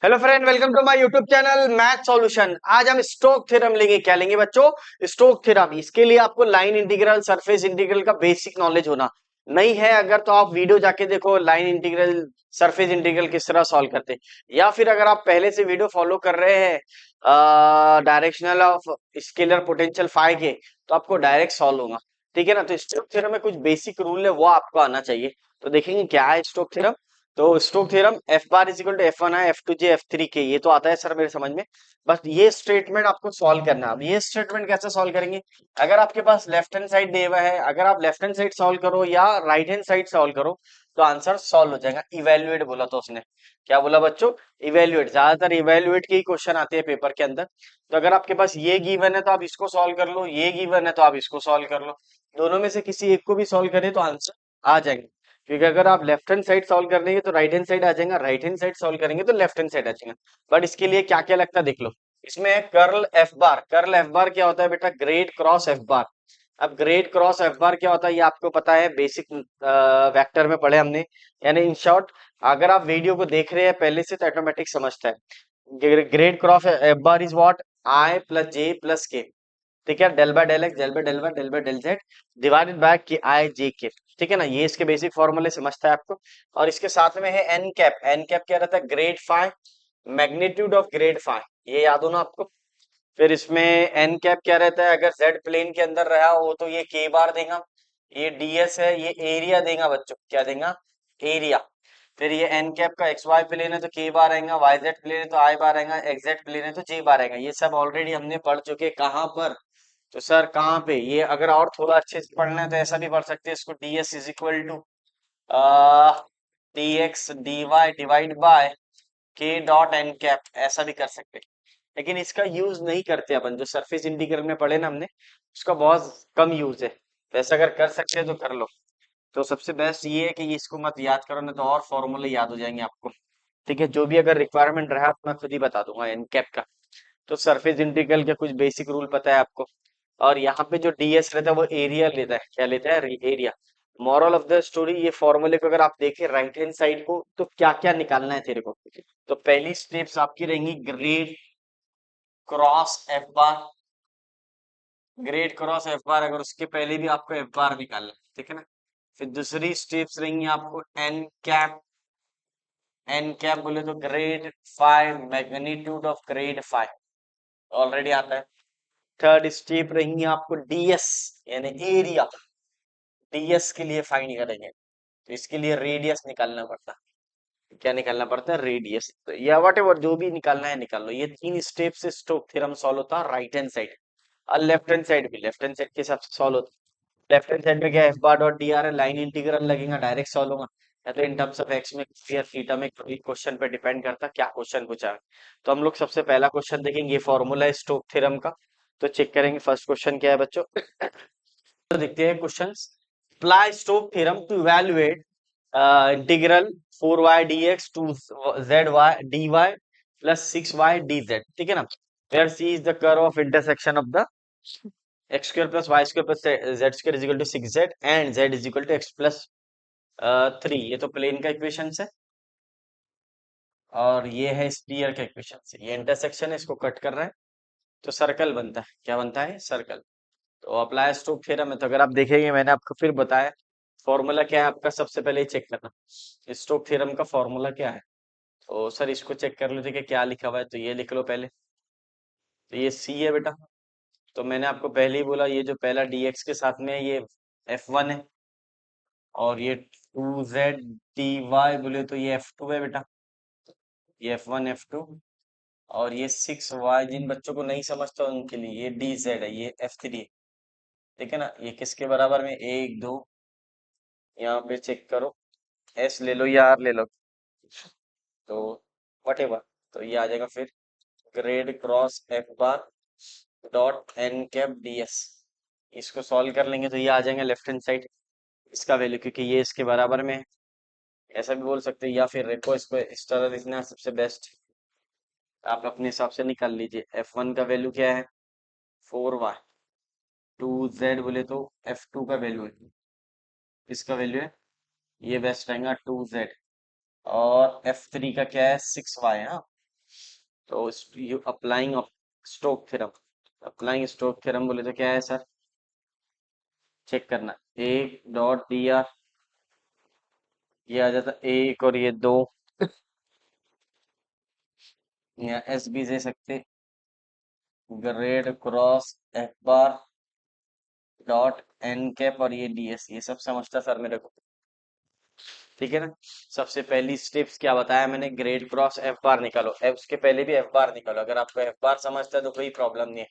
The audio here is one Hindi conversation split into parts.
Hello friend, welcome to my YouTube channel math solution. आज हम स्टोक थ्योरम लेंगे। क्या लेंगे बच्चों? Stoke theorem. इसके लिए आपको लाइन इंटीग्रल, सरफेस इंटीग्रल का बेसिक नॉलेज होना नहीं है अगर तो आप वीडियो जाके देखो लाइन इंटीग्रल, सरफेस इंटीग्रल किस तरह सॉल्व करते हैं। या फिर अगर आप पहले से वीडियो फॉलो कर रहे हैं directional of scalar potential phi के, तो आपको डायरेक्ट सॉल्व होगा। ठीक है ना? तो स्टोक थ्योरम में कुछ बेसिक रूल है, वो आपको आना चाहिए। तो देखेंगे क्या है स्टोक थ्योरम। तो Stoke theorem F bar is equal to F one है, F two J, F three K, ये तो आता है सर मेरे समझ में। बस ये स्टेटमेंट आपको सॉल्व करना है। अब ये स्टेटमेंट कैसे सॉल्व करेंगे? अगर आपके पास लेफ्ट हैंड साइड दिया हुआ है, अगर आप लेफ्ट हैंड साइड सॉल्व करो या राइट हैंड साइड सॉल्व करो, तो आंसर सॉल्व हो जाएगा। इवेल्युएट बोला तो उसने, क्या बोला बच्चों? इवेल्युएट। ज्यादातर इवेल्युएट के ही क्वेश्चन आते हैं पेपर के अंदर। तो अगर आपके पास ये गिवन है तो आप इसको सॉल्व कर लो, ये गिवन है तो आप इसको सॉल्व कर लो। दोनों में से किसी एक को भी सॉल्व करें तो आंसर आ जाएगा। क्योंकि अगर आप लेफ्ट हैंड साइड सॉल्व कर लेंगे तो राइट हैंड साइड आ जाएगा, राइट हैंड साइड सॉल्व करेंगे तो लेफ्ट हैंड साइड आ जाएगा। बट इसके लिए क्या क्या लगता है देख लो। इसमें है curl F bar. Curl F bar क्या होता है बेटा? ग्रेड क्रॉस एफ बार। अब ग्रेड क्रॉस एफ बार क्या होता है ये आपको पता है, बेसिक वेक्टर में पढ़े हमने। यानी इन शॉर्ट, अगर आप वीडियो को देख रहे हैं पहले से तो ऑटोमेटिक समझता है। Grad cross F bar is what? I plus J plus K. ठीक है, del by del X, del by del Y, del by del Z divided by K I जे के। ठीक है ना? ये इसके बेसिक फॉर्मूले समझता है आपको। और इसके साथ में है एन कैप। एन कैप क्या रहता है? Grade five, magnitude of grad five, ये याद हो ना आपको। फिर इसमें एन कैप क्या रहता है? अगर जेड प्लेन के अंदर रहा हो तो ये के बार देगा। ये डीएस है, ये एरिया देगा बच्चों। क्या देगा? एरिया। फिर ये एन कैप का एक्स वाई प्लेन है तो के बार आएगा, वाई जेड प्लेन है तो आई बार आएगा, एक्स जेड प्लेन है तो जे बार आएगा। ये सब ऑलरेडी हमने पढ़ चुके हैं। कहाँ पर? तो सर कहाँ पे? ये अगर और थोड़ा अच्छे से पढ़ना है तो ऐसा भी पढ़ सकते हैं इसको। D S is equal to D X D Y divide by K dot N cap, ऐसा भी कर सकते हैं। लेकिन इसका यूज नहीं करते अपन, जो सरफेस इंटीग्रल में पढ़े ना हमने, उसका बहुत कम यूज है। वैसे अगर कर सकते हैं तो कर लो। तो सबसे बेस्ट ये है कि ये इसको मत याद करो, नहीं तो और फॉर्मूले याद हो जाएंगे आपको। ठीक है, जो भी अगर रिक्वायरमेंट रहा तो मैं खुद ही बता दूंगा एन कैप का। तो सरफेस इंटीग्रल के कुछ बेसिक रूल पता है आपको। और यहाँ पे जो डीएस रहता है वो एरिया लेता है। क्या लेता है? Area. Moral of the story, ये फॉर्मूले को अगर आप देखें राइट हैंड साइड को, तो क्या क्या निकालना है तेरे को। तो पहली स्टेप्स आपकी रहेंगी ग्रेड क्रॉस एफ बार। ग्रेड क्रॉस एफ बार, अगर उसके पहले भी आपको एफ बार निकालना है, ठीक है ना। फिर दूसरी स्टेप्स रहेंगी आपको एन कैप। एन कैप बोले तो grade five, magnitude of grad five, already आता है। थर्ड स्टेप रहेंगी आपको डीएस, यानी एरिया। डीएस के लिए फाइंड करेंगे तो इसके लिए रेडियस निकालना पड़ता है। क्या निकालना पड़ता है? रेडियस। तो या वट एवर जो भी निकालना है निकाल लो। ये तीन स्टेप से स्टोक थ्योरम सॉल्व होता है राइट हैंड साइड। और लेफ्ट हैंड साइड भी लेफ्ट हैंड साइड के हिसाब से सॉल्व होता है। लेफ्ट हैंड साइड में क्या? F bar dot D R है, लाइन इंटीग्रल लगेगा, डायरेक्ट सॉल्व होगा। या तो इन टर्म्स ऑफ एक्स में या थीटा में, क्वेश्चन पे डिपेंड करता है क्या क्वेश्चन पूछा है। तो हम लोग सबसे पहला क्वेश्चन देखेंगे, ये फॉर्मूला है स्टोक थ्योरम का। तो चेक करेंगे फर्स्ट क्वेश्चन क्या है बच्चों। तो देखते हैं questions. Apply Stoke theorem to evaluate integral 4y dx two zy dy plus 6y dz। ठीक है ना? Where c is the curve of intersection of the X square plus Y square plus Z square is equal to 6z and z is equal to x plus 3। ये तो प्लेन का इक्वेशन है। और ये है स्फीयर का इक्वेशन है। ये इंटरसेक्शन है, इसको कट कर रहा है तो सर्कल बनता है। क्या बनता है? सर्कल। तो अप्लाई स्टोक थ्योरम है, तो अगर आप देखेंगे मैंने आपको फिर बताया फॉर्मूला क्या है आपका, सबसे पहले ही चेक करना स्टोक थ्योरम का फॉर्मूला क्या है। तो सर इसको चेक कर लेते कि क्या लिखा हुआ है, तो ये लिख लो पहले। तो ये सी है बेटा। तो मैंने आपको पहले ही बोला, ये जो पहला डीएक्स के साथ में है ये F1 है। और ये 2z dy बोले तो ये F2 है बेटा। ये F1 F2। और ये 6y, जिन बच्चों को नहीं समझता उनके लिए ये dz है, ये F3 है। ठीक है ना? ये किसके बराबर में? एक दो, यहाँ पे चेक करो, एस ले लो या आर ले लो, तो वट एवर। तो ये आ जाएगा फिर grad cross F bar dot N cap D S. इसको सॉल्व कर लेंगे तो ये आ जाएंगे लेफ्ट हैंड साइड इसका वैल्यू, क्योंकि ये इसके बराबर में है। ऐसा भी बोल सकते हैं, या फिर रेको इसको इस तरह लिखना है सबसे बेस्ट। आप अपने हिसाब से निकाल लीजिए। F1 का वैल्यू क्या है? 4y। 2z बोले तो F2 का वैल्यू है। इसका वैल्यू है, ये बेस्ट रहेगा 2z। और F3 का क्या है? 6y। हाँ, तो you applying of Stoke theorem, applying Stoke theorem बोले तो क्या है सर, चेक करना, एक डॉट दिया, ये आ जाता एक और ये दो, या एस भी दे सकते, grad cross F bar dot N cap और ये डीएस, ये सब समझता सर मेरे को, ठीक है ना। सबसे पहली स्टेप्स क्या बताया मैंने, ग्रेड क्रॉस एफ बार निकालो, एफ उसके पहले भी एफ बार निकालो, अगर आपको एफ बार समझता है तो कोई प्रॉब्लम नहीं है,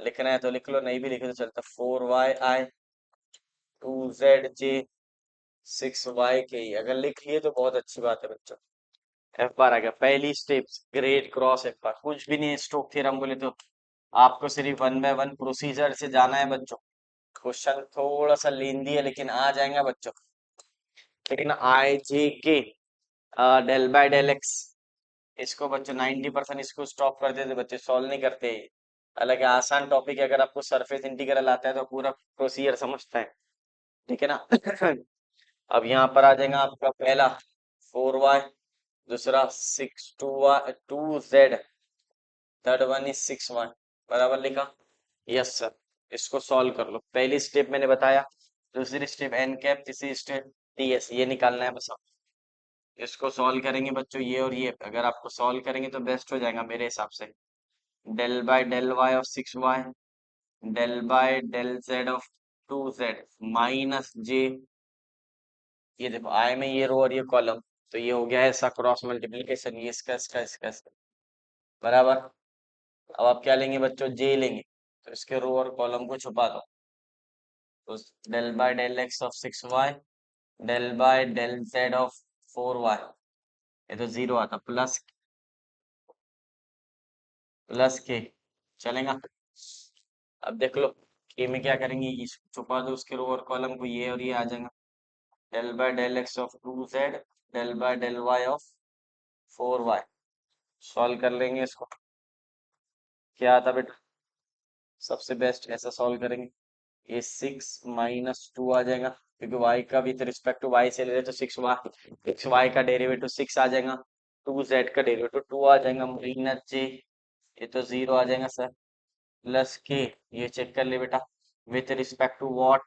लिखना है तो लिख लो, नहीं भी लिखे तो चलता, 4y i 2z j 6y k, अगर लिख लिए तो बहुत अच्छी बात है बच्चों। एफ बार आ गया, पहली स्टेप्स ग्रेड क्रॉस एफ बार, कुछ भी नहीं है स्टोक थ्योरम बोले तो, आपको सिर्फ वन बाय वन प्रोसीजर से जाना है बच्चों। क्वेश्चन थोड़ा सा लेंदी है लेकिन आ जाएगा बच्चों, लेकिन आई जे के डेल बाय डेल एक्स, इसको बच्चों 90% इसको स्टॉप कर देते बच्चे, सॉल्व नहीं करते। हालांकि आसान टॉपिक है, अगर आपको सरफेस इंटीग्रल आता है तो पूरा प्रोसीजर समझता है, ठीक है ना। अब यहाँ पर आ जाएगा आपका पहला 4y, दूसरा 2z, third one is 6y, बराबर लिखा, यस सर। इसको सॉल्व कर लो, पहली स्टेप मैंने बताया, दूसरी स्टेप एन कैप, तीसरी स्टेप टीएस, ये निकालना है बस। इसको सॉल्व करेंगे बच्चों, ये और ये अगर आपको सॉल्व करेंगे तो बेस्ट हो जाएगा मेरे हिसाब से, del by del Y of 6y, del by del Z of 2z minus j, ये देखो आई में ये रो और ये कॉलम, तो ये हो गया है ऐसा क्रॉस मल्टीप्लीकेशन, ये इसका बराबर। अब आप क्या लेंगे बच्चों, जे लेंगे, तो इसके रो और कॉलम को छुपा दो, तो del by del X of 6y, del by del Z of 4y, ये तो जीरो आता, प्लस प्लस के चलेगा। अब देख लो के में क्या करेंगे, ये छुपा दो उसके रो और कॉलम को, ये और ये आ जाएगा, del by del X of 2z, del by del Y of 4y, solve कर लेंगे इसको, क्या आता बेटा, सबसे बेस्ट ऐसा सॉल्व करेंगे, ये 6 - 2 आ जाएगा, क्योंकि y का भी रिस्पेक्ट टू y से ले रहे तो 6y का डेरिवेटिव 6 आ जाएगा, 2z का डेरिवेटिव 2 आ जाएगा, माइनस जे, ये तो जीरो आ जाएगा सर, प्लस के, ये चेक कर ले बेटा विथ रिस्पेक्ट टू व्हाट,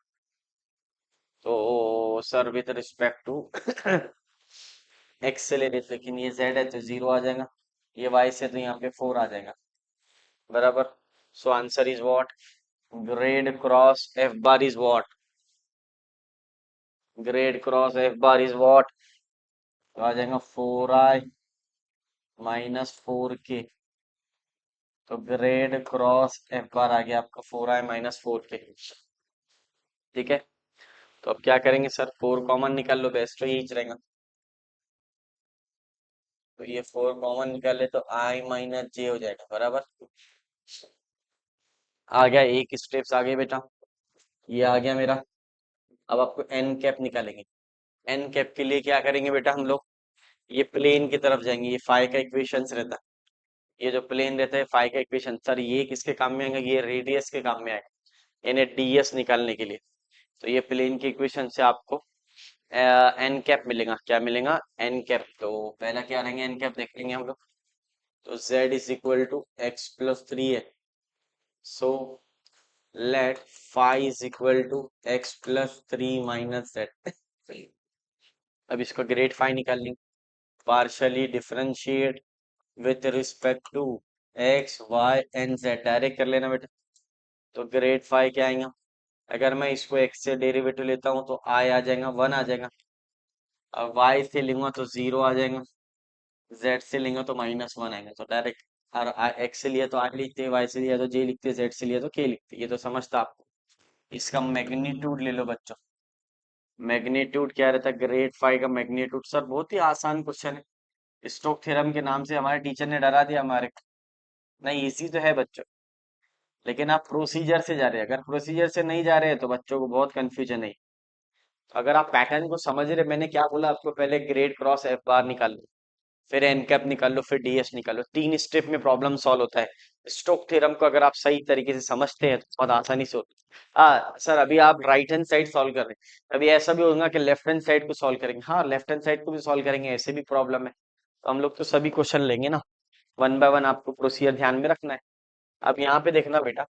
तो sir with respect to X से ले रहे थे, लेकिन ये जेड है तो जीरो आ जाएगा, ये वाई से तो यहाँ पे 4 आ जाएगा, बराबर। So answer is what, grade cross F bar is what, grade cross F bar is what, तो आ जाएगा 4i माइनस 4k, तो ग्रेड क्रॉस एफ बार आ गया आपका 4i माइनस 4k, ठीक है। तो अब क्या करेंगे सर, 4 कॉमन निकाल लो, बेस्ट तो यही रहेगा, तो ये 4 कॉमन निकाले तो i माइनस जे हो जाएगा, बराबर। आ गया, एक स्टेप्स आ गए बेटा, ये आ गया मेरा। अब आपको एन कैप निकालेंगे, एन कैप के लिए क्या करेंगे बेटा हम लोग, ये प्लेन की तरफ जाएंगे, ये फाई का इक्वेशन रहता है, ये जो प्लेन रहता है फाई का इक्वेशन, सर ये किसके काम में आएगा, ये रेडियस के काम में आएगा, इन्हें डीएस निकालने के लिए, तो ये प्लेन की इक्वेशन से आपको एन कैप मिलेगा, क्या मिलेगा, एन कैप। तो पहला क्या रहेंगे, एन कैप देख लेंगे हम लोग, तो z is equal to X plus 3 है, so let phi is equal to X plus 3 minus Z. अब इसका ग्रेड फाई निकाल लेंगे, partially differentiate with respect to X Y and Z, direct कर लेना बेटा, तो ग्रेड फाई क्या आएगा, अगर मैं इसको एक्स से डेरिवेटिव लेता हूँ तो आई आ जाएगा 1 आ जाएगा, अब वाई से लूंगा तो 0 आ जाएगा, जेड से लेंगे तो -1 आएगा, तो डायरेक्ट, और एक्स से लिया तो आर लिखते, वाई से लिया तो जे लिखते, जेड से लिया तो के लिखते, ये तो समझता आपको। इसका मैग्नीट्यूड ले लो बच्चों, मैग्नीट्यूड क्या रहता है, ग्रेड फाई का मैग्नीट्यूड, सर बहुत ही आसान क्वेश्चन है, स्टोक थ्योरम के नाम से हमारे टीचर ने डरा दिया हमारे को। नहीं इजी तो है बच्चों, लेकिन आप प्रोसीजर से जा रहे हैं, अगर प्रोसीजर से नहीं जा रहे हैं तो बच्चों को बहुत कंफ्यूजन है। अगर आप पैटर्न को समझ रहे, मैंने क्या बोला आपको, पहले ग्रेड क्रॉस एफ बार निकाल लो, फिर एन कैप निकाल लो, फिर डीएस निकाल लो, 3 स्टेप में प्रॉब्लम सॉल्व होता है। स्टोक थ्योरम को अगर आप सही तरीके से समझते हैं तो बहुत आसानी से होता है। सर अभी आप राइट हैंड साइड सॉल्व कर रहे हैं, अभी ऐसा भी होगा कि लेफ्ट हैंड साइड को सॉल्व करेंगे, हाँ लेफ्ट हैंड साइड को भी सॉल्व करेंगे, ऐसे भी प्रॉब्लम है, तो हम लोग तो सभी क्वेश्चन लेंगे ना। वन बाय वन आपको प्रोसीजर ध्यान में रखना है। अब यहाँ पे देखना बेटा,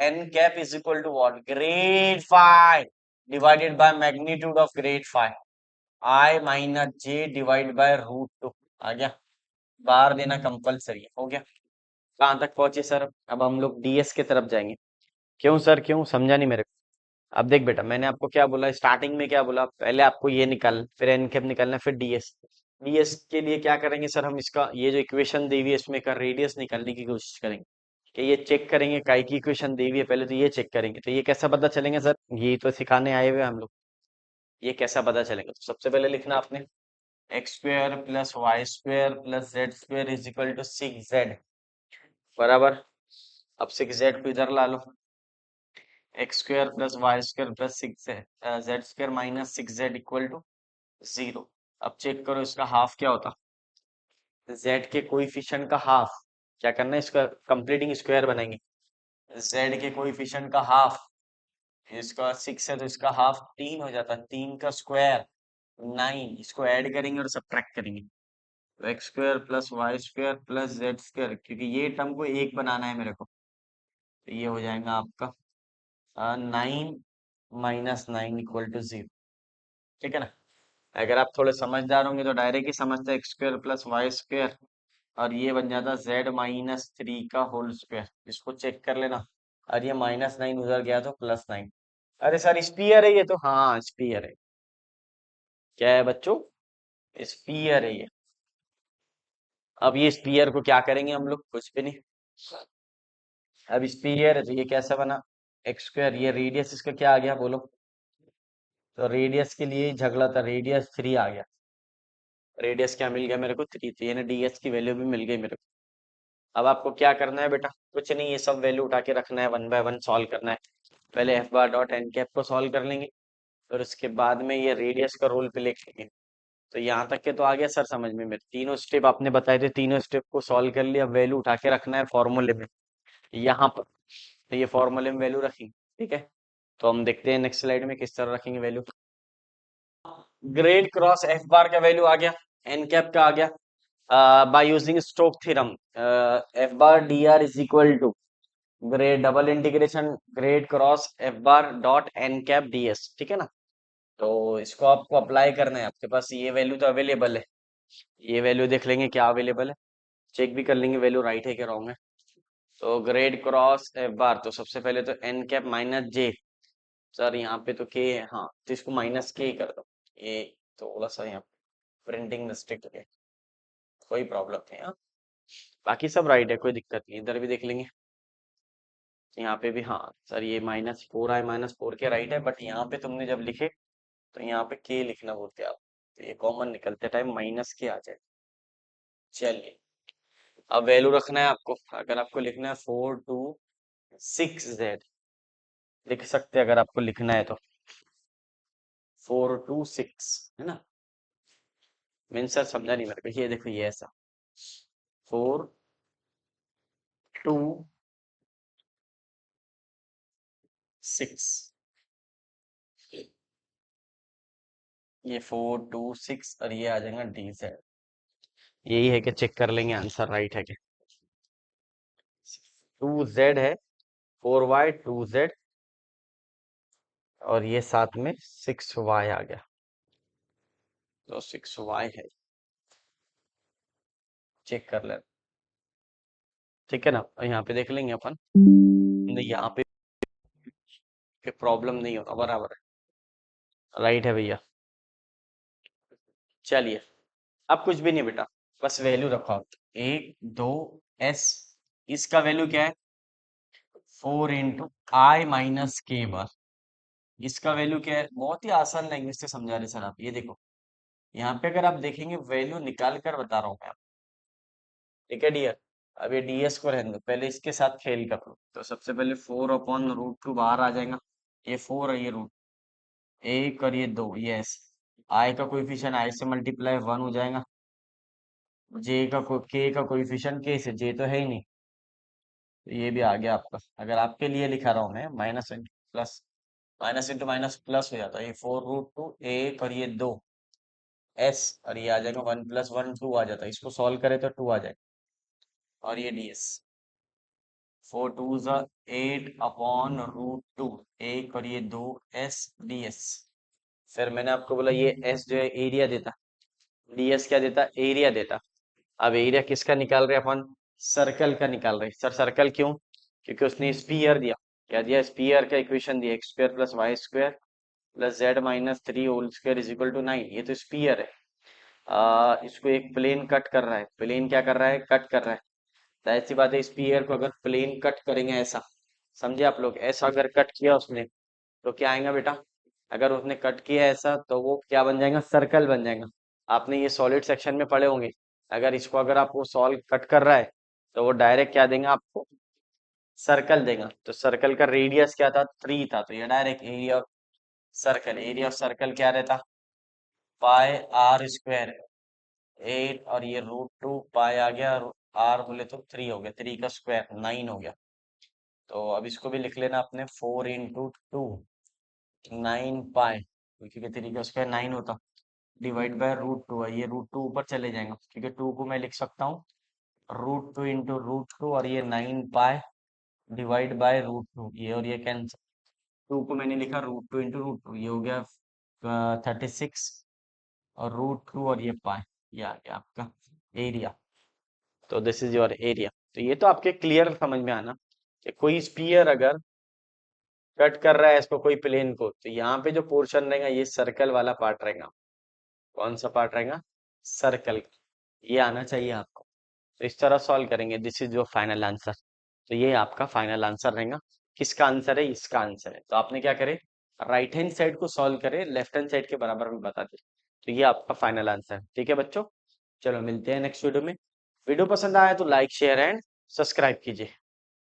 n cap is equal to what, grad phi divided by magnitude of grad phi, i minus j divide by root two. आ गया, बार देना कंपलसरी है, हो गया। कहाँ तक पहुंचे सर? अब हम लोग डीएस की तरफ जाएंगे। क्यों सर, क्यों समझा नहीं मेरे को? अब देख बेटा, मैंने आपको क्या बोला स्टार्टिंग में, क्या बोला? पहले आपको ये निकाल, फिर एन कैप निकालना, फिर डीएस। डीएस के लिए क्या करेंगे सर? हम इसका ये जो इक्वेशन दी हुई है इसमें का रेडियस निकालने की कोशिश करेंगे। कि ये चेक करेंगे, काई की इक्वेशन दी हुई है, पहले तो ये चेक करेंगे। तो ये कैसा पता चलेंगे सर? ये तो सिखाने आए हुए हैं हम लोग। ये कैसा पता चलेगा? तो सबसे पहले लिखना आपने, x square plus Y square plus Z square is equal to 6z बराबर। अब 6z को इधर ला लो, x square plus Y square plus 6z square minus 6z equal to 0। अब चेक करो इसका हाफ क्या होता? z के कोएफिशिएंट का हाफ। क्या करना है? इसका कंप्लीटिंग स्क्वायर बनाएंगे। z के कोएफिशिएंट का हाफ, इसका 6 है तो इसका हाफ 3 हो जाता है, 3 का स्क्वायर 9। इसको ऐड करेंगे और सब्ट्रैक्ट करेंगे, तो X square plus Y square plus Z square, क्योंकि ये टर्म को एक बनाना है मेरे को, तो ये हो जाएगा आपका 9 - 9 इक्वल टू 0। ठीक है ना? अगर आप थोड़े समझदार होंगे तो डायरेक्ट ही समझते X square plus Y square, और ये बन जाता z-3 का होल स्क्वायर। इसको चेक कर लेना। और ये -9 उधर गया तो +9। अरे सर स्पीयर है ये तो। हाँ स्पीयर है। क्या है बच्चों? स्पीयर है ये। अब ये स्पीयर को क्या करेंगे हम लोग? कुछ भी नहीं। अब स्पीयर है तो ये कैसा बना? एक्स स्क्वायर, ये रेडियस इसका क्या आ गया बोलो? तो रेडियस के लिए ही झगड़ा था, रेडियस 3 आ गया। रेडियस क्या मिल गया मेरे को? 3। तो यानी डीएस की वैल्यू भी मिल गई मेरे को। अब आपको क्या करना है बेटा? कुछ नहीं, ये सब वैल्यू उठा के रखना है, वन बाय वन सॉल्व करना है। पहले F bar dot N cap को सॉल्व कर लेंगे, और उसके बाद में ये रेडियस का रोल प्ले करेंगे। तो यहाँ तक के तो आ गया सर समझ में मेरे। तीनों स्टेप आपने बताए थे, तीनों स्टेप को सॉल्व कर लिया, वैल्यू उठा के रखना है फॉर्मूले में यहाँ पर। तो ये फॉर्मूले में वैल्यू रखेंगे। ठीक है, तो हम देखते हैं नेक्स्ट स्लाइड में किस तरह रखेंगे value. Grad cross F bar का वैल्यू आ गया, एन कैप का आ गया, by using Stoke theorem. F bar D R is equal to grad double integration grad cross F bar dot N cap D S. ठीक है ना? तो इसको आपको अप्लाई करना है। आपके पास ये वैल्यू तो अवेलेबल है, ये वैल्यू देख लेंगे क्या अवेलेबल है, चेक भी कर लेंगे वैल्यू राइट है कि रॉन्ग है। तो ग्रेड क्रॉस एफ बार, तो सबसे पहले तो एन कैप माइनस जे। सर यहाँ पे तो के है, हाँ तो इसको माइनस के ही कर दो। ये थोड़ा सा यहाँ प्रिंटिंग मिस्टेक है, कोई प्रॉब्लम नहीं। हाँ बाकी सब राइट है, कोई दिक्कत नहीं। इधर भी देख लेंगे, यहाँ पे भी हाँ सर ये -4 आए, -4 के राइट है, बट यहाँ पे तुमने जब लिखे तो यहाँ पे के लिखना बोलते आप, तो ये कॉमन निकलते टाइम माइनस के आ जाए। चलिए, अब वैल्यू रखना है आपको। अगर आपको लिखना है 426z लिख सकते हैं, अगर आपको लिखना है तो 426, है ना? मीन सर समझा नहीं मेरे को। ये देखो ये ऐसा 426, ये 426 और ये आ जाएगा DZ। यही है कि चेक कर लेंगे आंसर राइट है कि 2z है, 4y 2z, और ये साथ में 6y आ गया, तो 6y है। चेक कर ले। ठीक है ना? और यहाँ पे देख लेंगे अपन, नहीं यहाँ पे प्रॉब्लम नहीं होगा, बराबर है, राइट है भैया। चलिए, अब कुछ भी नहीं बेटा, बस वैल्यू रखो आप। 1 2 s, इसका वैल्यू क्या है? 4 × I - K बार। इसका वैल्यू क्या है? बहुत ही आसान लैंग्वेज से समझा रहे सर आप। ये देखो यहाँ पे अगर आप देखेंगे वैल्यू निकाल कर बता रहा हूँ मैं। ठीक है डियर, अब ये डीएस को रहने दो, पहले इसके साथ खेल कर लो। तो सबसे पहले 4/√2 बाहर आ जाएगा, ये 4 है, ये रूट एक और ये 2, यस। आई का कोएफिशिएंट आई से मल्टीप्लाई 1 हो जाएगा, जे का के का कोएफिशिएंट के से, जे तो है ही नहीं, तो ये भी आ गया आपका। अगर आपके लिए लिखा रहा हूँ मैं, minus into plus, minus into minus plus हो जाता है। ये 4√2 एक और ये 2, एस और ये आ जाएगा 1 + 1 2 आ जाता है, इसको सॉल्व करें तो 2 आ जाएगा और ये ds 4 2 8/√2 एक और ये 2 s ds। फिर मैंने आपको बोला ये s जो है एरिया देता, ds क्या देता, एरिया देता। अब एरिया किसका निकाल रहे हैं अपन, सर्कल का निकाल रहे हैं। सर सर्कल क्यों, क्योंकि उसने स्पीयर दिया, क्या दिया, स्पीयर का इक्वेशन दिया x² + y² + z-3 whole square = 9, ये तो स्पीयर है। इसको एक प्लेन कट कर रहा है, प्लेन क्या कर रहा है, कट कर रहा है। तो ऐसी बात है, स्पीयर को अगर प्लेन कट करेंगे ऐसा, समझे आप लोग, ऐसा अगर कट किया उसने तो क्या आएगा बेटा, अगर उसने कट किया ऐसा तो वो क्या बन जाएगा, सर्कल बन जाएगा। आपने ये सॉलिड सेक्शन में पढ़े होंगे, अगर इसको अगर आपको सॉल्व कट कर रहा है तो वो डायरेक्ट क्या देगा आपको, सर्कल देगा। तो सर्कल का रेडियस क्या था, 3 था, तो ये direct area of circle, area of circle क्या रहता, πr², 8 और ये √2 पाई आ गया, आर बोले तो 3 हो गया, 3 का स्क्वायर 9 हो गया। तो अब इसको भी लिख लेना अपने 4 × 2 9 पाई, क्योंकि 3 का स्क्वायर 9 होता, डिवाइड बाय √2 है, ये √2 ऊपर चले जाएंगे क्योंकि 2 को मैं लिख सकता हूँ √2 × √2 और ये 9 पाई डिवाइड बाय √2, ये और ये कैंसिल, 2 को मैंने लिखा √2 × √2, ये हो गया 36 और √2 और ये पाई, ये आ गया आपका एरिया। तो दिस इज योर एरिया। तो ये तो आपके क्लियर समझ में आना कि कोई स्पीयर अगर कट कर रहा है इसको कोई प्लेन को, तो यहाँ पे जो पोर्शन रहेगा ये सर्कल वाला पार्ट रहेगा। कौन सा पार्ट रहेगा, सर्कल, ये आना चाहिए आपको। तो इस तरह सॉल्व करेंगे, this is your final answer. तो ये आपका फाइनल आंसर रहेगा। किसका आंसर है, इसका आंसर है। तो आपने क्या करे, राइट हैंड साइड को सॉल्व करे, लेफ्ट हैंड साइड के बराबर में बता दे। तो ये आपका फाइनल आंसर है। ठीक है बच्चों, चलो मिलते हैं नेक्स्ट वीडियो में। वीडियो पसंद आया तो लाइक शेयर एंड सब्सक्राइब कीजिए।